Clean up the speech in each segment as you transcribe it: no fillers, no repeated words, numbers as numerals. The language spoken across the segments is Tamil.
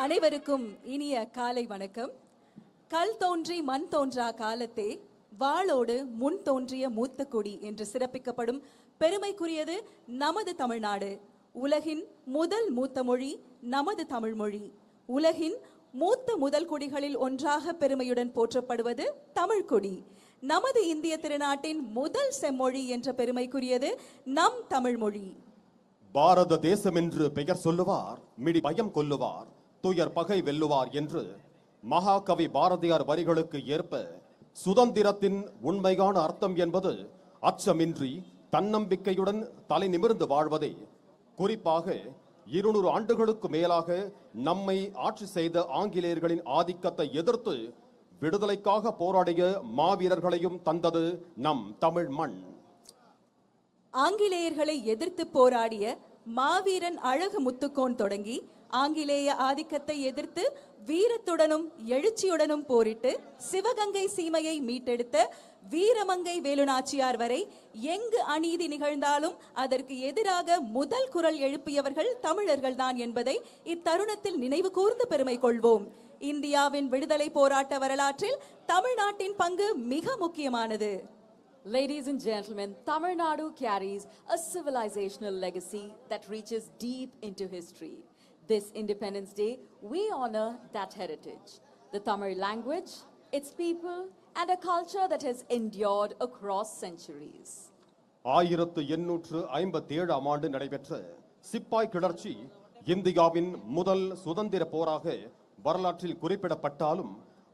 அனைவருக்கும் இனிய காலை வணக்கம். கல் தோன்றி மண் தோன்றா காலத்தே வாளோடு முன் தோன்றிய மூத்த கொடி என்று சிறப்பிக்கப்படும் பெருமைக்குரியது நமது தமிழ்நாடு. உலகின் முதல் மூத்த மொழி நமது தமிழ் மொழி. உலகின் மூத்த முதல் குடிகளில் ஒன்றாக பெருமையுடன் போற்றப்படுவது தமிழ் கொடி. நமது இந்திய திருநாட்டின் முதல் செம்மொழி என்ற பெருமைக்குரியது நம் தமிழ் மொழி. பாரத தேசம் என்று பெயர் சொல்லுவார், மிடி பயம் கொல்லுவார், துயர் பகை வெல்லுவார் என்று மகாகவி பாரதியார் வரிகளுக்கு ஏற்ப சுதந்திரத்தின் உண்மையான அர்த்தம் என்பது அச்சமின்றி தன்னம்பிக்கையுடன் தலை நிமிர்ந்து வாழ்வதே. குறிப்பாக 200 ஆண்டுகளுக்கு மேலாக நம்மை ஆட்சி செய்த ஆங்கிலேயர்களின் ஆதிக்கத்தை எதிர்த்து விடுதலைக்காக போராடிய மாவீரர்களையும் தந்தது நம் தமிழ் மண். ஆங்கிலேயர்களை எதிர்த்து போராடிய மாவீரன் அழகு முத்துக்கோன் தொடங்கி ஆங்கிலேய ஆதிக்கத்தை எதிர்த்து வீரத்துடனும் எழுச்சியுடனும் போரிட்டு சிவகங்கை சீமையை மீட்டெடுத்த வீரமங்கை வேலுநாச்சியார் வரை எங்கு அநீதி நிகழ்ந்தாலும் அதற்கு எதிராக முதல் குரல் எழுப்பியவர்கள் தமிழர்கள் தான் என்பதை இத்தருணத்தில் நினைவு கூர்ந்து பெருமை கொள்வோம். இந்தியாவின் விடுதலை போராட்ட வரலாற்றில் தமிழ்நாட்டின் பங்கு மிக முக்கியமானது. Ladies and gentlemen, Tamil Nadu carries a civilizational legacy that reaches deep into history. This Independence Day, we honor that heritage. The Tamil language, its people, and a culture that has endured across centuries. 1857 ஆண்டு நடைபெற்ற சிப்பாய் கிளர்ச்சி இந்தியாவின் முதல் சுதந்திர போராக வரலாற்றில் குறிப்பிடப்பட்டாலும்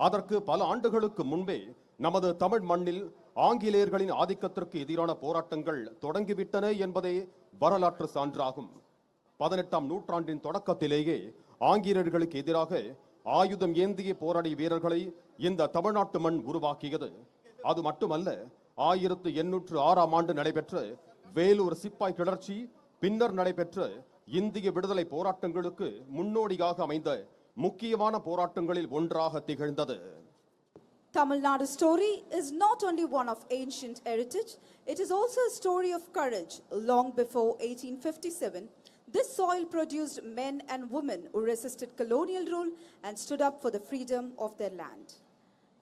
அதற்கு பல ஆண்டுகளுக்கு முன்பே நமது தமிழ் மண்ணில் ஆங்கிலேயர்களின் ஆதிக்கத்திற்கு எதிரான போராட்டங்கள் தொடங்கிவிட்டன என்பதே வரலாற்று சான்றாகும். 18ஆம் நூற்றாண்டின் தொடக்கத்திலேயே ஆங்கிலேயர்களுக்கு எதிராக ஆயுதம் ஏந்திய போராடிய வீரர்களை இந்த தமிழ்நாட்டு மண் உருவாக்கியது. அது மட்டுமல்ல, 1806ஆம் ஆண்டு நடைபெற்ற வேலூர் சிப்பாய் கிளர்ச்சி பின்னர் நடைபெற்ற இந்திய விடுதலை போராட்டங்களுக்கு முன்னோடியாக அமைந்த முக்கியமான போராட்டங்களில் ஒன்றாக திகழ்ந்தது. Tamil Nadu story is not only one of ancient heritage, it is also a story of courage. Long before 1857, this soil produced men and women who resisted colonial rule and stood up for the freedom of their land.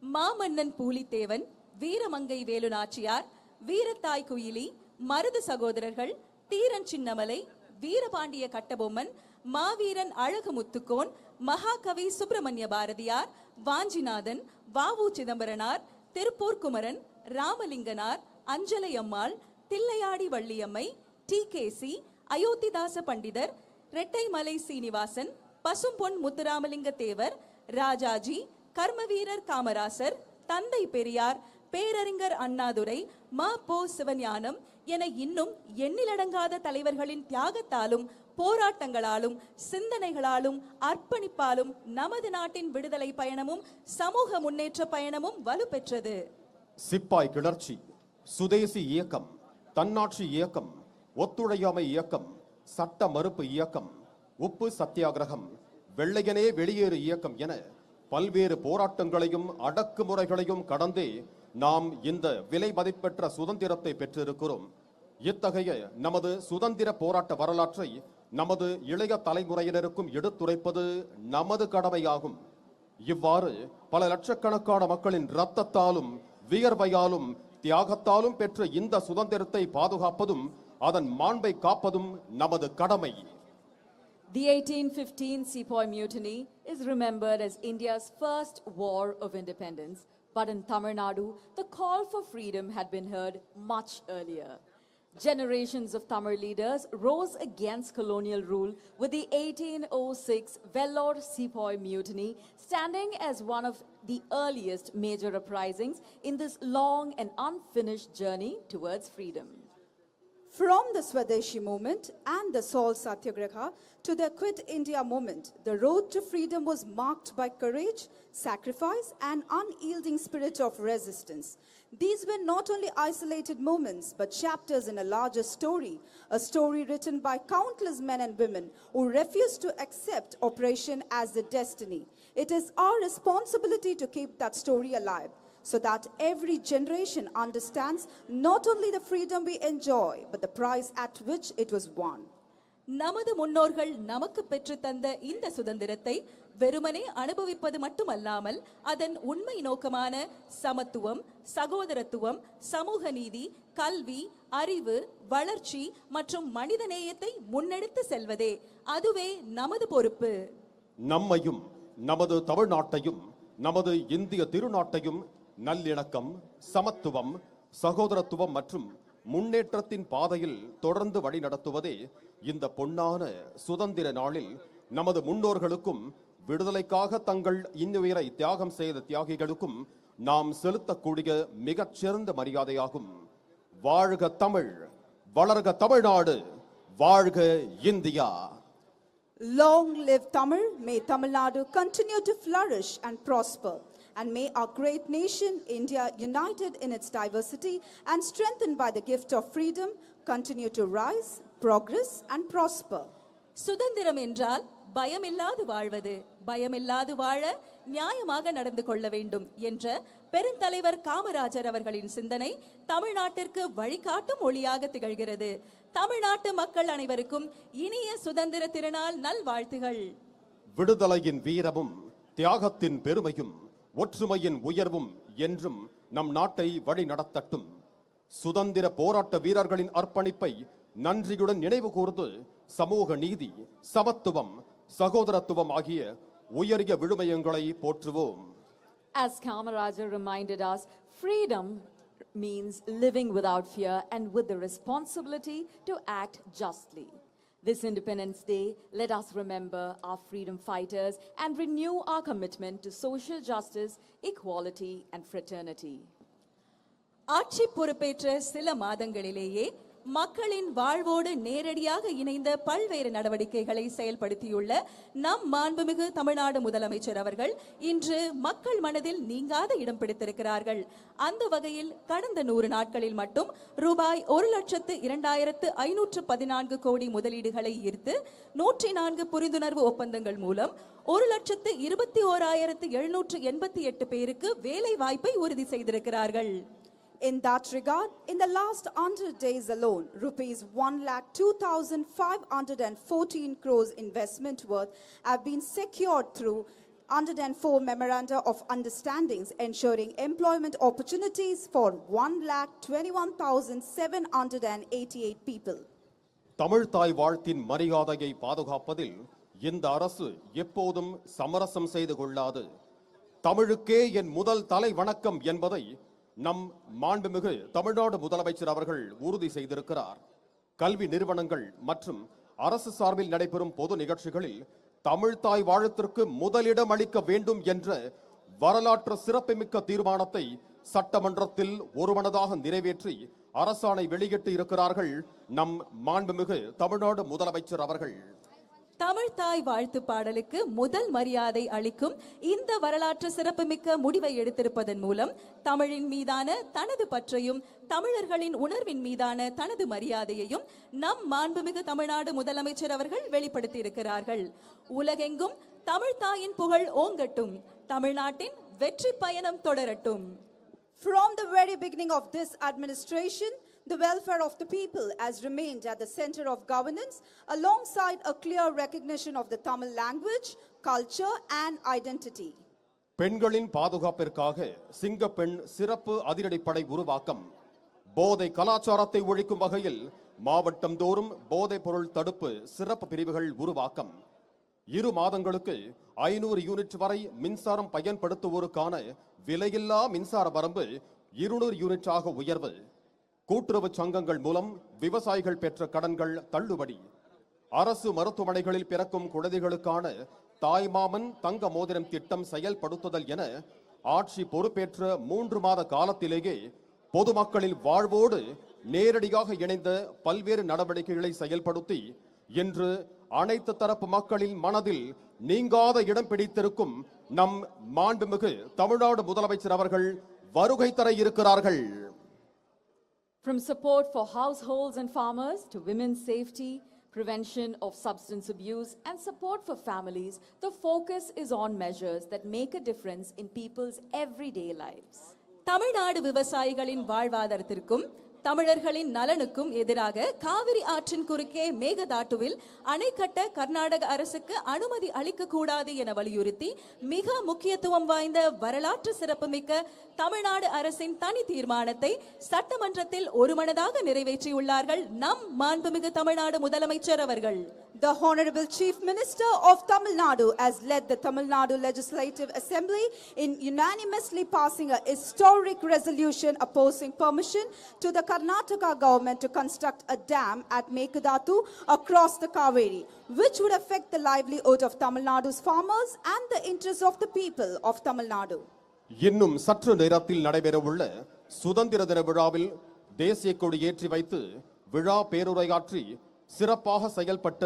மாமன்னன் பூலித்தேவன், வீரமங்கை வேலுநாச்சியார், வீரத்தாய் குயிலி, மருது சகோதரர்கள், தீரன் சின்னமலை, வீரபாண்டிய கட்டபொம்மன், மாவீரன் அழகு முத்துக்கோன், மகாகவி சுப்பிரமணிய பாரதியார், வாஞ்சிநாதன், வாவு சிதம்பரனார், திருப்பூர் குமரன், ராமலிங்கனார், அஞ்சலை அம்மாள், தில்லையாடி வள்ளியம்மை, TKC, அயோத்திதாச பண்டிதர், ரெட்டைமலை சீனிவாசன், பசும்பொன் முத்துராமலிங்க தேவர், ராஜாஜி, கர்மவீரர் காமராசர், தந்தை பெரியார், பேரறிஞர் அண்ணாதுரை, ம.பொ. சிவஞானம் என இன்னும் எண்ணிலடங்காத தலைவர்களின் தியாகத்தாலும் போராட்டங்களாலும் சிந்தனைகளாலும் அர்ப்பணிப்பாலும் நமது நாட்டின் விடுதலை பயணமும் சமூக முன்னேற்ற பயணமும் வலுப்பெற்றது. சிப்பாய் கிளர்ச்சி, சுதேசி இயக்கம், தன்னாட்சி இயக்கம், ஒத்துழையாமை இயக்கம், சட்ட மறுப்பு இயக்கம், உப்பு சத்தியாகிரகம், வெள்ளையனே வெளியேறு இயக்கம் என பல்வேறு போராட்டங்களையும் அடக்குமுறைகளையும் கடந்தே நாம் இந்த விலை மதிப்பெற்ற சுதந்திரத்தை பெற்றிருக்கிறோம். இத்தகைய நமது சுதந்திர போராட்ட வரலாற்றை நமது இளைய தலைமுறையினருக்கும் எடுத்துரைப்பது நமது கடமையாகும். இவ்வாறு பல லட்சக்கணக்கான மக்களின் இரத்தத்தாலும் வியர்வையாலும் தியாகத்தாலும் பெற்ற இந்த சுதந்திரத்தை பாதுகாப்பதும் அதன் மாண்பை காப்பதும் நமது கடமை. The 1815 Sepoy Mutiny is remembered as India's first war of independence, but in Tamil Nadu, the call for freedom had been heard much earlier. Generations of Tamil leaders rose against colonial rule with the 1806 Vellore Sepoy Mutiny standing as one of the earliest major uprisings in this long and unfinished journey towards freedom. From the Swadeshi movement and the Salt Satyagraha to the Quit India movement, the road to freedom was marked by courage, sacrifice, and unyielding spirit of resistance. These were not only isolated moments, but chapters in a larger story, a story written by countless men and women who refused to accept oppression as their destiny. It is our responsibility to keep that story alive, so that every generation understands not only the freedom we enjoy, but the price at which it was won. நமது முன்னோர்கள் நமக்கு பெற்று தந்த இந்த சுதந்திரத்தை வெறுமனே அனுபவிப்பது மட்டுமல்லாமல் அதன் உண்மை நோக்கமான சமத்துவம், சகோதரத்துவம், சமூக நீதி, கல்வி, அறிவு, வளர்ச்சி மற்றும் மனிதநேயத்தை முன்னெடுத்து செல்வதே அதுவே நமது பொறுப்பு. நம்மையும் நமது தமிழ்நாட்டையும் நமது இந்திய திருநாட்டையும் நல்லிணக்கம், சமத்துவம், சகோதரத்துவம் மற்றும் முன்னேற்றத்தின் பாதையில் தொடர்ந்து வழிநடத்துவதே இந்த பொன்னான சுதந்திர நாளில் நமது முன்னோர்களுக்கும் விடுதலைக்காக தங்கள் இன்னுயிரை தியாகம் செய்த தியாகிகளுக்கும் நாம் செலுத்தக்கூடிய மிகச்சிறந்த மரியாதையாகும். வாழ்க தமிழ், வளர்க தமிழ்நாடு, வாழ்க India. Long live Tamil, may Tamil Nadu continue to flourish and prosper. And may our great nation, India, united in its diversity and strengthened by the gift of freedom, continue to rise, progress and prosper. சுதந்திரம் என்றால் பயமில்லாது வாழ்வது, பயமில்லாது வாழ நியாயமாக நடந்து கொள்ள வேண்டும் என்ற பெருந்தலைவர் காமராஜர் அவர்களின் சிந்தனை தமிழ்நாட்டிற்கு வழிகாட்டும் ஒளியாக திகழ்கிறது. தமிழ்நாட்டு மக்கள் அனைவருக்கும் இனிய சுதந்திர திருநாள் நல்வாழ்த்துகள். விடுதலையின் வீரமும் தியாகத்தின் பெருமையும் ஒற்றுமையின் உயர்வும் என்றும் நம் நாட்டை வழி நடத்தட்டும். சுதந்திர போராட்ட வீரர்களின் அர்ப்பணிப்பை நன்றியுடன் நினைவு கூர்ந்து சமூக நீதி, சமத்துவம், சகோதரத்துவம் ஆகிய உயரிய விழுமியங்களை போற்றுவோம். As Kamarajar reminded us, freedom means living without fear and with the responsibility to act justly. This Independence Day, let us remember our freedom fighters and renew our commitment to social justice, equality and fraternity. ஆட்சி பொறுப்பேற்ற சில மாதங்களிலேயே மக்களின் வாழ்வோடு நேரடியாக இணைந்த பல்வேறு நடவடிக்கைகளை செயல்படுத்தியுள்ள நம் மாண்புமிகு தமிழ்நாடு முதலமைச்சர் அவர்கள் இன்று மக்கள் மனதில் நீங்காத இடம் பிடித்திருக்கிறார்கள். அந்த வகையில் கடந்த 100 நாட்களில் மட்டும் ரூபாய் 1,02,514 கோடி முதலீடுகளை ஈர்த்து 104 புரிந்துணர்வு ஒப்பந்தங்கள் மூலம் 1,21,788 பேருக்கு வேலை வாய்ப்பை உறுதி செய்திருக்கிறார்கள். In that regard, in the last 100 days alone, rupees 1,02,514 crores investment worth have been secured through 104 memoranda of understandings, ensuring employment opportunities for 1,21,788 people. Tamil தாய் வாழ்த்தின் மரியாதையை பாதுகாப்பதில் இந்த அரசு எப்போதும் சமரசம் செய்து கொள்ளாது. தமிழுக்கே என் முதல் தலை வணக்கம் என்பதை நம் மாண்புமிகு தமிழ்நாடு முதலமைச்சர் அவர்கள் உறுதி செய்திருக்கிறார். கல்வி நிறுவனங்கள் மற்றும் அரசு சார்பில் நடைபெறும் பொது நிகழ்ச்சிகளில் தமிழ் தாய் வாழ்த்திற்கு முதலிடம் அளிக்க வேண்டும் என்ற வரலாற்று சிறப்புமிக்க தீர்மானத்தை சட்டமன்றத்தில் ஒருமனதாக நிறைவேற்றி அரசாணை வெளியிட்டு இருக்கிறார்கள் நம் மாண்புமிகு தமிழ்நாடு முதலமைச்சர் அவர்கள். தமிழ் தாய் வாழ்த்து பாடலுக்கு முதல் மரியாதை அளிக்கும் இந்த வரலாற்று சிறப்புமிக்க முடிவை எடுத்திருப்பதன் மூலம் தமிழின் மீதான தனது பற்றையும் தமிழர்களின் உணர்வின் மீதான தனது மரியாதையையும் நம் மாண்புமிகு தமிழ்நாடு முதலமைச்சர் அவர்கள் வெளிப்படுத்தி இருக்கிறார்கள். உலகெங்கும் தமிழ் தாயின் புகழ் ஓங்கட்டும், தமிழ்நாட்டின் வெற்றி பயணம் தொடரட்டும். From the very beginning of this administration, the welfare of the people has remained at the center of governance, alongside a clear recognition of the Tamil language, culture and identity. பெண்களின் பாதுகாப்பிற்காக சிங்கப்பெண் சிறப்பு அதிரடிப்படை உருவாக்கம். போதை கலாச்சாரத்தை ஒழிக்கும் வகையில் மாவட்டம் தோறும் போதைப் பொருள் தடுப்பு சிறப்பு பிரிவுகள் உருவாக்கம். 2 மாதங்களுக்கு 500 யூனிட் வரை மின்சாரம் பயன்படுத்துவோருக்கான விலையில்லா மின்சார வரம்பு 200 யூனிட்டாக உயர்வு. கூட்டுறவு சங்கங்கள் மூலம் விவசாயிகள் பெற்ற கடன்கள் தள்ளுபடி. அரசு மருத்துவமனைகளில் பிறக்கும் குழந்தைகளுக்கான தாய்மாமன் தங்க மோதிரம் திட்டம் செயல்படுத்துதல் என ஆட்சி பொறுப்பேற்ற 3 மாத காலத்திலேயே பொதுமக்களின் வாழ்வோடு நேரடியாக இணைந்த பல்வேறு நடவடிக்கைகளை செயல்படுத்தி இன்று அனைத்து தரப்பு மக்களின் மனதில் நீங்காத இடம் பிடித்திருக்கும் நம் மாண்புமிகு தமிழ்நாடு முதலமைச்சர் அவர்கள் வருகை தர இருக்கிறார்கள். From support for households and farmers to women's safety, prevention of substance abuse and support for families, the focus is on measures that make a difference in people's everyday lives. Tamil Nadu விவசாயிகளின் வாழ்வாதாரத்திற்கும் தமிழர்களின் நலனுக்கும் எதிராக காவிரி ஆற்றின் குறுக்கே மேகதாட்டுவில் அணை கட்ட கர்நாடக அரசுக்கு அனுமதி அளிக்க கூடாது என வலியுறுத்தி மிக முக்கியத்துவம் வாய்ந்த வரலாற்று சிறப்புமிக்க தமிழ்நாடு அரசின் தனி தீர்மானத்தை சட்டமன்றத்தில் ஒருமனதாக நிறைவேற்றியுள்ளார்கள் நம் மாண்புமிகு தமிழ்நாடு முதலமைச்சர் அவர்கள். The Honorable Chief Minister of Tamil Nadu has led the Tamil Nadu Legislative Assembly in unanimously passing a historic resolution opposing permission to the Karnataka government to construct a dam at Mekadatu across the Kaveri, which would affect the livelihood of Tamil Nadu's farmers and the interests of the people of Tamil Nadu. இன்னும் சற்று நேரத்தில் நடைபெறவுள்ள சுதந்திர தின விழாவில் தேசிய கொடி ஏற்றி வைத்து விழா பேருரையாற்றி சிறப்பாக செயல்பட்ட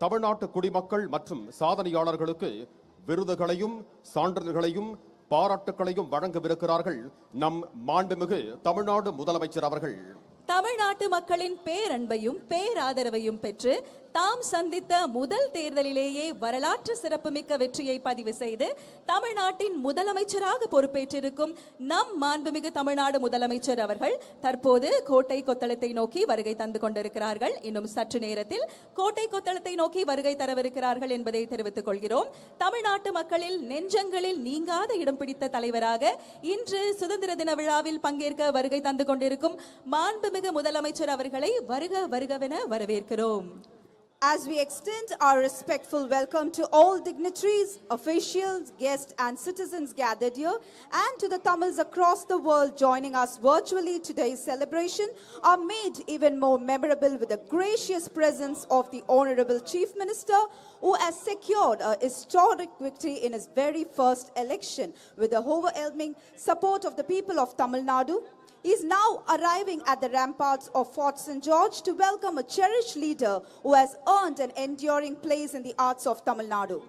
தமிழ்நாட்டு குடிமக்கள் மற்றும் சாதனையாளர்களுக்கு விருதுகளையும் சான்றிதழ்களையும் பாராட்டுகளையும் வழங்கவிருக்கிறார்கள் நம் மாண்புமிகு தமிழ்நாடு முதலமைச்சர் அவர்கள். தமிழ்நாட்டு மக்களின் பேரன்பையும் பேராதரவையும் பெற்று தாம் சந்தித்த முதல் தேர்தலிலேயே வரலாற்று சிறப்புமிக்க வெற்றியை பதிவு செய்து தமிழ்நாட்டின் முதலமைச்சராக பொறுப்பேற்றிருக்கும் நம் மாண்புமிகு தமிழ்நாடு முதலமைச்சர் அவர்கள் தற்போது கோட்டை கொத்தளத்தை நோக்கி வருகை தந்து கொண்டிருக்கிறார்கள். இன்னும் சற்று நேரத்தில் கோட்டை கொத்தளத்தை நோக்கி வருகை தரவிருக்கிறார்கள் என்பதை தெரிவித்துக் கொள்கிறோம். தமிழ்நாட்டு மக்களில் நெஞ்சங்களில் நீங்காத இடம் பிடித்த தலைவராக இன்று சுதந்திர தின விழாவில் பங்கேற்க வருகை தந்து கொண்டிருக்கும் மாண்புமிகு முதலமைச்சர் அவர்களை வருக வருகவென வரவேற்கிறோம். As we extend our respectful welcome to all dignitaries, officials, guests and citizens gathered here and to the Tamils across the world joining us virtually, today's celebration are made even more memorable with the gracious presence of the Honorable Chief Minister who has secured a historic victory in his very first election with the overwhelming support of the people of Tamil Nadu. He is now arriving at the ramparts of Fort St. George to welcome a cherished leader who has earned an enduring place in the arts of Tamil Nadu.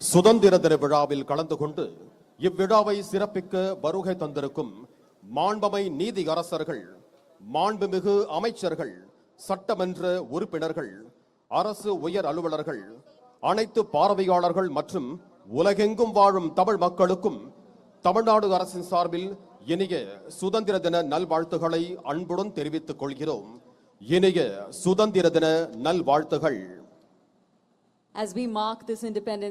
சுதந்திர தின விழாவில் கலந்து கொண்டு இவ்விழாவை சிறப்பிக்க வருகை தந்திருக்கும் மாண்பமை நீதி அரசர்கள், மாண்புமிகு அமைச்சர்கள், சட்டமன்ற உறுப்பினர்கள், அரசு உயர் அலுவலர்கள், அனைத்து பார்வையாளர்கள் மற்றும் உலகெங்கும் வாழும் தமிழ் மக்களுக்கும் தமிழ்நாடு அரசின் சார்பில் இனிய சுதந்திர தின நல்வாழ்த்துக்களை அன்புடன் தெரிவித்துக் கொள்கிறோம். இனிய சுதந்திர தின நல்வாழ்த்துகள். As we mark this Independence